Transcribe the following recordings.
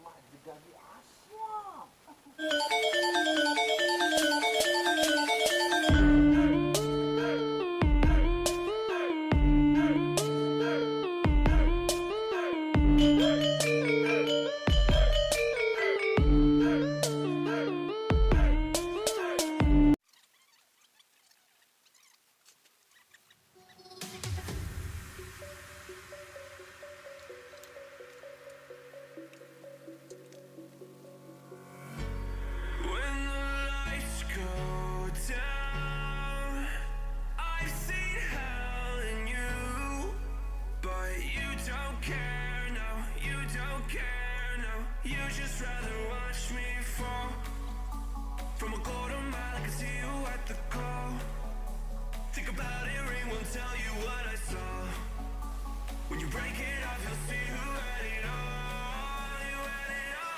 mak juga di asyam. You just rather watch me fall from a quarter mile. I can see you at the call. Think about it, ring won't tell you what I saw. When you break it off, you'll see who had it all. You had it all.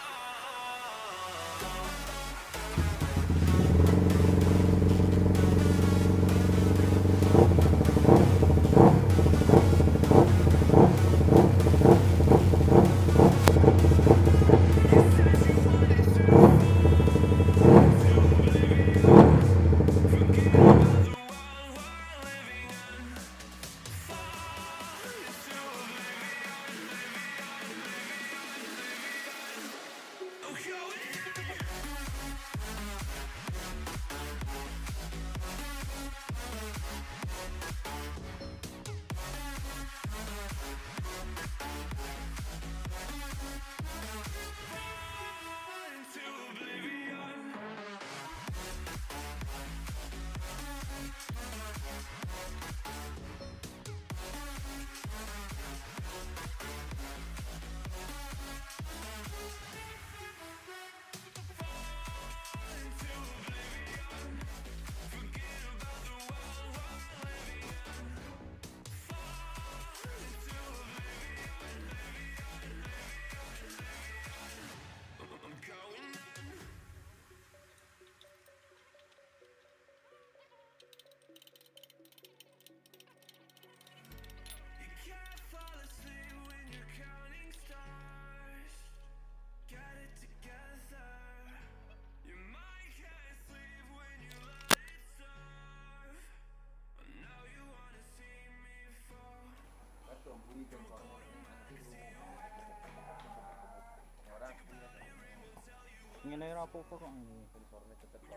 Ngene ora apa-apa kok ini.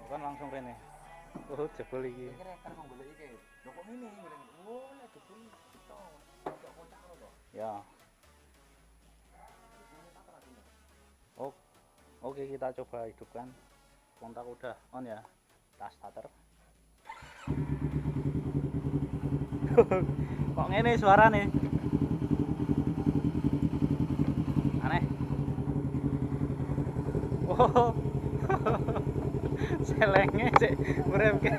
Kan langsung rene. Oh, jebol iki. Iki rekar kok golek iki. Lho kok ngene ngene. Oh, nek jebul kita kok kocak ngono to. Ya. Oh. Oke, kita coba hidupkan. Kontak udah on ya. Tas starter. Kok ngene suarane? Aneh. Oh. Selenge sik uripke.